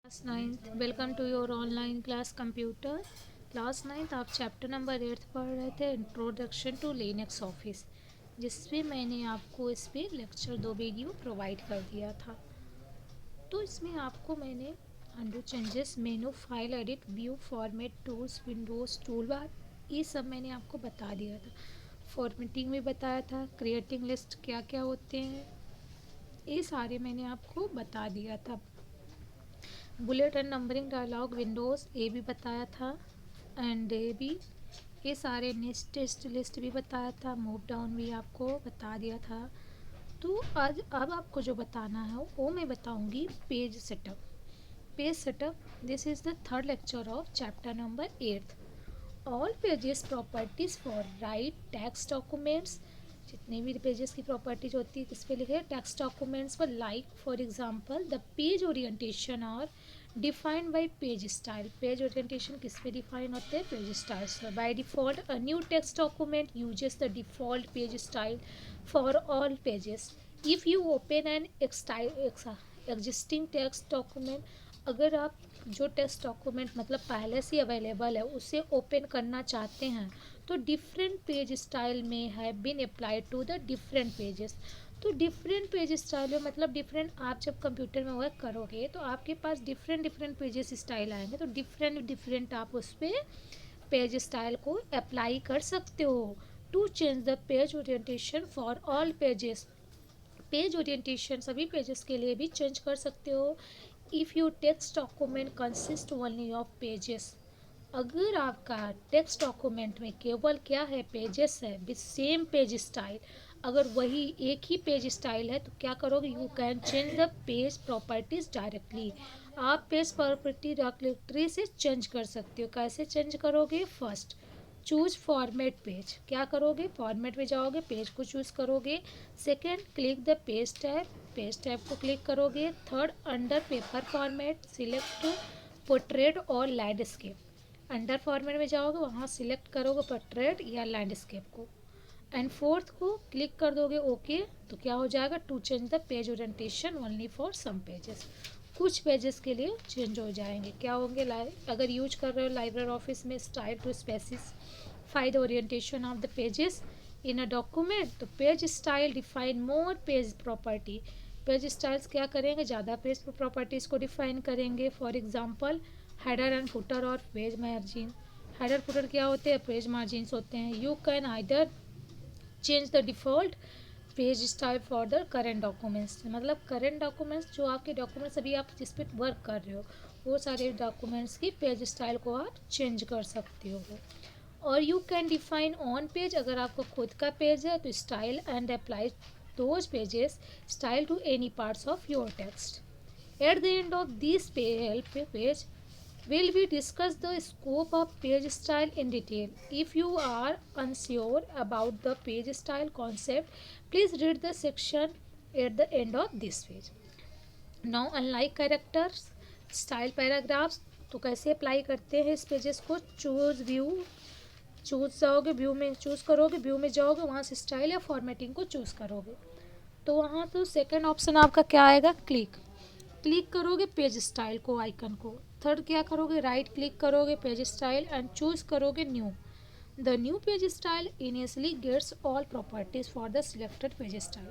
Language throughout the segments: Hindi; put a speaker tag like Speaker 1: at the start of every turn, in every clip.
Speaker 1: Class 9th, welcome to your online class computer. Class 9th आप चैप्टर नंबर 8 पढ़ रहे थे इंट्रोडक्शन टू लिनक्स ऑफिस, जिसमें मैंने आपको इस पर लेक्चर 2 वीडियो प्रोवाइड कर दिया था। तो इसमें आपको मैंने अंडू चेंजेस मेनू file edit view format tools Windows tool bar ये सब मैंने आपको बता दिया था। फॉर्मेटिंग भी बताया था, क्रिएटिंग लिस्ट क्या क्या होते हैं ये सारे मैंने आपको बता दिया था। Bullet and numbering dialog windows ये भी बताया था, एंड ये भी ये सारे नेक्स्ट टेस्ट लिस्ट भी बताया था, मूव डाउन भी आपको बता दिया था। तो आज अब आपको जो बताना है वो मैं बताऊंगी page setup. Page setup, this is the third lecture of chapter number 8। All pages properties for right text documents. जितने भी पेजेस की प्रॉपर्टीज होती है किस पे लिखे, टेक्स्ट डॉक्यूमेंट्स पर। Like for example the page orientation और defined by page style. Page orientation किस पे डिफाइन होते हैं, पेज स्टाइल से। By default a new text document uses the default page style for all pages. If you open an existing text document, अगर आप जो टेक्स्ट डॉक्यूमेंट मतलब पहले से अवेलेबल है उसे ओपन करना चाहते हैं तो डिफरेंट पेज स्टाइल में have been applied to the different pages. तो डिफरेंट पेज स्टाइल में मतलब डिफरेंट, आप जब कंप्यूटर में वर्क करोगे तो आपके पास डिफरेंट डिफरेंट पेजेस स्टाइल आएंगे, तो डिफरेंट डिफरेंट आप उस पर पेज स्टाइल को अप्लाई कर सकते हो। To change the page orientation for all pages, page orientation सभी पेजेस के लिए भी चेंज कर सकते हो। If you text document consist only of pages, अगर आपका टेक्स्ट डॉक्यूमेंट में केवल क्या है, पेजेस है विद सेम पेज स्टाइल, अगर वही एक ही पेज स्टाइल है तो क्या करोगे, you can change the page properties directly. आप पेज प्रॉपर्टी डायरेक्टली से चेंज कर सकते हो। कैसे चेंज करोगे, फर्स्ट चूज फॉर्मेट पेज, क्या करोगे, फॉर्मेट में जाओगे, पेज को चूज़ करोगे। Second, click the page tab, page tab को क्लिक करोगे। Third, under paper format select portrait और लैंडस्केप। अंडर फॉर्मेट में जाओगे, वहाँ सिलेक्ट करोगे पोर्ट्रेट या लैंडस्केप को। एंड फोर्थ को क्लिक कर दोगे ओके, तो क्या हो जाएगा, to change the page orientation only for some pages, कुछ पेजेस के लिए चेंज हो जाएंगे। क्या होंगे, अगर यूज कर रहे हो लाइब्रेरी ऑफिस में style to specify the orientation of the pages in a document, तो page style define more page property. Page styles क्या करेंगे, ज़्यादा पेज प्रॉपर्टीज़ को डिफाइन करेंगे। For example header and footer और पेज मार्जिन। हेडर फुटर क्या होते हैं, पेज मार्जिन्स होते हैं। You can either change the default page style for the current documents, मतलब करेंट डॉक्यूमेंट्स जो आपके डॉक्यूमेंट्स अभी आप जिस पे वर्क कर रहे हो वो सारे डॉक्यूमेंट्स की पेज स्टाइल को आप चेंज कर सकते हो। और you can define on page, अगर आपको खुद का पेज है तो style and apply those pages style to any parts of your text. At the end of this page will we discuss the scope of page style in detail. If you are unsure about the page style concept, please read the section at the end of this page. Now unlike characters style paragraphs, तो कैसे अप्लाई करते हैं इस पेजेस को, चूज व्यू, चूज जाओगे व्यू में, चूज़ करोगे व्यू में जाओगे, वहाँ से स्टाइल या फॉर्मेटिंग को चूज़ करोगे। तो वहाँ तो सेकंड ऑप्शन आपका क्या आएगा, क्लिक, क्लिक करोगे पेज स्टाइल को, आइकन को। थर्ड क्या करोगे, राइट क्लिक करोगे पेज स्टाइल एंड चूज करोगे new. The new page style initially gets all properties for the selected page style.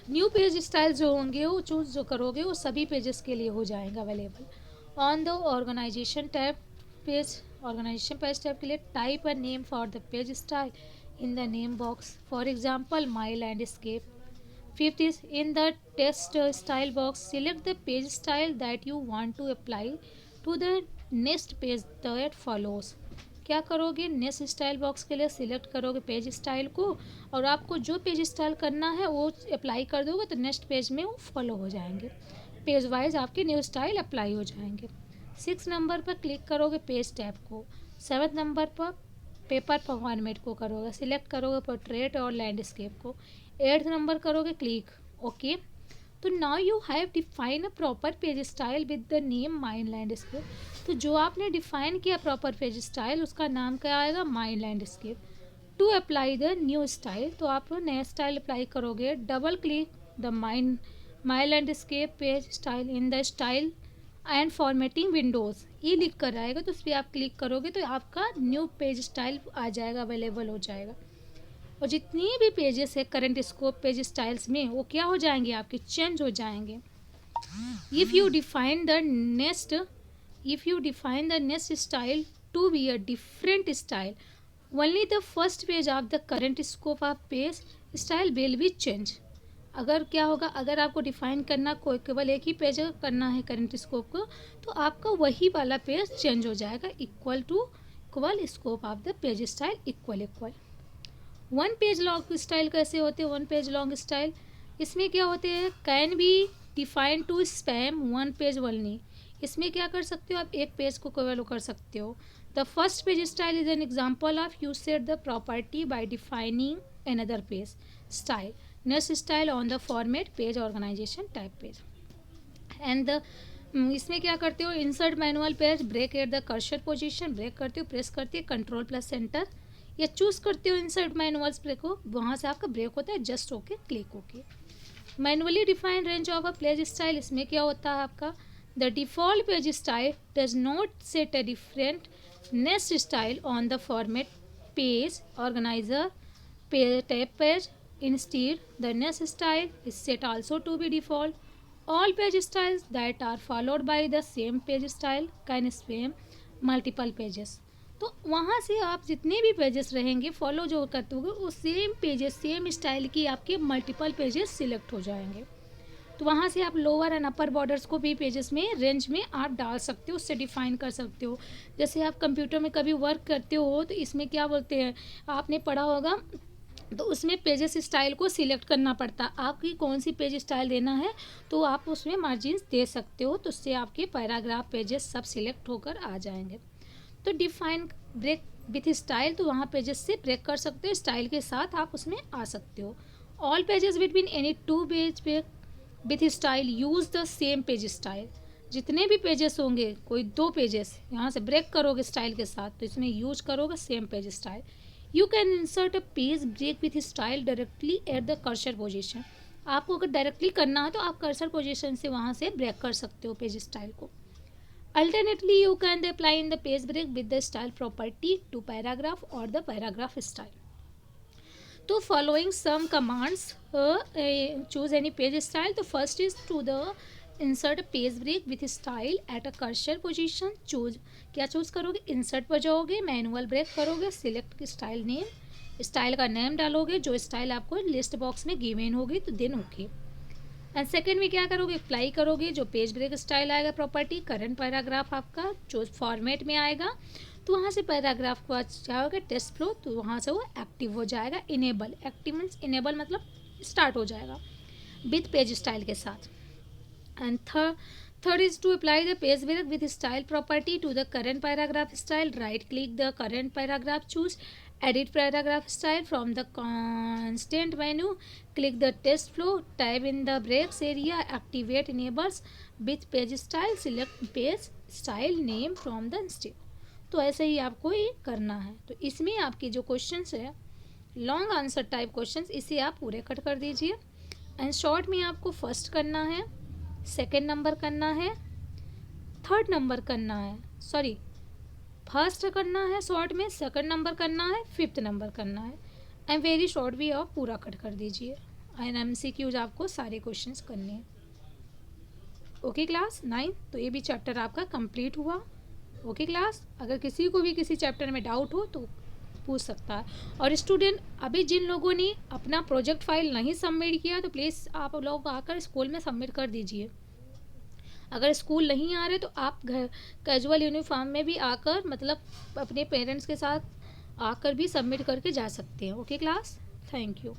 Speaker 1: New page style जो होंगे वो चूज जो करोगे वो सभी पेजेस के लिए हो जाएंगे available. On the organization tab, page organization page tab के लिए type a name for the page style in the name box, for example my landscape. Fifth is in the text style box, select the page style that you want to apply to the next page that follows. क्या करोगे, नेक्स्ट स्टाइल बॉक्स के लिए सिलेक्ट करोगे पेज स्टाइल को, और आपको जो पेज स्टाइल करना है वो अप्लाई कर दोगे तो नेक्स्ट पेज में वो फॉलो हो जाएंगे, पेज वाइज आपके न्यू स्टाइल अप्लाई हो जाएंगे। 6 नंबर पर क्लिक करोगे पेज टैब को। 7 नंबर पर पेपर फॉर्मेट को करोगे, सिलेक्ट करोगे पोर्ट्रेट और लैंडस्केप को। 8 नंबर करोगे क्लिक ओके। तो now you have define a proper page style with the name mine landscape. तो जो आपने डिफाइन किया प्रॉपर पेज स्टाइल उसका नाम क्या आएगा, mine landscape. To apply the new style, तो आप नया स्टाइल अप्लाई करोगे, double click the mine my landscape page style in the style and formatting windows ये लिख कर आएगा, तो उस पर आप क्लिक करोगे तो आपका न्यू पेज स्टाइल आ जाएगा, अवेलेबल हो जाएगा। और जितनी भी पेजेस है करंट स्कोप पेज स्टाइल्स में वो क्या हो जाएंगे, आपके चेंज हो जाएंगे। If you define the next style to be a different style, only the first page of the current scope of page style will be change। अगर क्या होगा, अगर आपको डिफाइन करना कोई केवल एक ही पेज करना है करंट स्कोप को, तो आपका वही वाला पेज चेंज हो जाएगा, equal scope of the page style equal. One page long style कैसे होते हैं, वन पेज लॉन्ग स्टाइल इसमें क्या होते हैं, can be define to span one page only. इसमें क्या कर सकते हो, आप एक पेज को केवल कर सकते हो। The first page style is an example of you set the property by defining another page style. Next style on the format page organization type page and the इसमें क्या करते हो, insert manual page, break at the cursor position, break करते हो, प्रेस करते हो कंट्रोल प्लस सेंटर, या चूज़ करते हो इंसर्ट मैनुअल्स ब्रेक को, वहाँ से आपका ब्रेक होता है, जस्ट होके क्लिक होके। Manually defined range of a page style, इसमें क्या होता है आपका, the default page style does not set a different next style on the format page organizer tab page. Instead the next style is set also to be default. All page styles that are followed by the same page style can span multiple pages. तो वहाँ से आप जितने भी पेजेस रहेंगे फॉलो जो करते होगे वो सेम पेजेस सेम स्टाइल की आपके मल्टीपल पेजेस सिलेक्ट हो जाएंगे। तो वहाँ से आप लोअर एंड अपर बॉर्डर्स को भी पेजेस में रेंज में आप डाल सकते हो, उससे डिफाइन कर सकते हो। जैसे आप कंप्यूटर में कभी वर्क करते हो तो इसमें क्या बोलते हैं, आपने पढ़ा होगा, तो उसमें पेजेस स्टाइल को सिलेक्ट करना पड़ता, आपकी कौन सी पेज स्टाइल देना है, तो आप उसमें मार्जिन दे सकते हो, तो उससे आपके पैराग्राफ पेजेस सब सिलेक्ट होकर आ जाएंगे। तो डिफाइन ब्रेक विथ स्टाइल, तो वहाँ पेजेस से ब्रेक कर सकते हो, स्टाइल के साथ आप उसमें आ सकते हो। All pages between any two page break with style use the same page style. जितने भी पेजेस होंगे, कोई दो पेजेस यहाँ से ब्रेक करोगे स्टाइल के साथ, तो इसमें यूज करोगे same page style. You can insert a page break with style directly at the cursor position. आपको अगर डायरेक्टली करना है तो आप कर्सर पोजीशन से वहाँ से ब्रेक कर सकते हो पेज स्टाइल को। Alternately, you can apply in the page break with the style property to paragraph or the paragraph style. तो following some commands, choose any page style. The first is to the insert page break with style at a cursor position. Choose क्या चूज़ करोगे, इंसर्ट पर जाओगे, मैनुअल ब्रेक करोगे, सिलेक्ट स्टाइल नेम, स्टाइल का नेम डालोगे, जो स्टाइल आपको लिस्ट बॉक्स में गिवन होगी, तो देन ओके। एंड सेकेंड में क्या करोगे, अप्लाई करोगे जो पेज ब्रेक स्टाइल आएगा प्रॉपर्टी, करंट पैराग्राफ आपका जो फॉर्मेट में आएगा, तो वहाँ से पैराग्राफ को क्या होगा टेस्ट फ्लो, तो वहाँ से वो एक्टिव हो जाएगा। इनेबल, एक्टिव मीन्स इनेबल मतलब स्टार्ट हो जाएगा विथ पेज स्टाइल के साथ। And third is to apply the page break with style property to the current paragraph style. Right click the current paragraph, choose edit paragraph style from the constant menu, click the test flow, type in the breaks area, activate enables with page style, select page style name from the style। तो ऐसे ही आपको ये करना है। तो इसमें आपके जो क्वेश्चंस है लॉन्ग आंसर टाइप क्वेश्चंस, इसे आप पूरे कट कर दीजिए। एंड शॉर्ट में आपको फर्स्ट करना है, सेकेंड नंबर करना है, थर्ड नंबर करना है, सॉरी फर्स्ट करना है शॉर्ट में, सेकंड नंबर करना है, फिफ्थ नंबर करना है। एंड वेरी शॉर्ट भी आप पूरा कट कर दीजिए। एंड MCQs आपको सारे क्वेश्चंस करने हैं। ओके क्लास 9, तो ये भी चैप्टर आपका कंप्लीट हुआ। ओके क्लास, अगर किसी को भी किसी चैप्टर में डाउट हो तो पूछ सकता है। और स्टूडेंट अभी जिन लोगों ने अपना प्रोजेक्ट फाइल नहीं सबमिट किया तो प्लीज़ आप लोग आकर स्कूल में सबमिट कर दीजिए। अगर स्कूल नहीं आ रहे तो आप घर कैजुअल यूनिफॉर्म में भी आकर मतलब अपने पेरेंट्स के साथ आकर भी सबमिट करके जा सकते हैं। Okay class, thank you.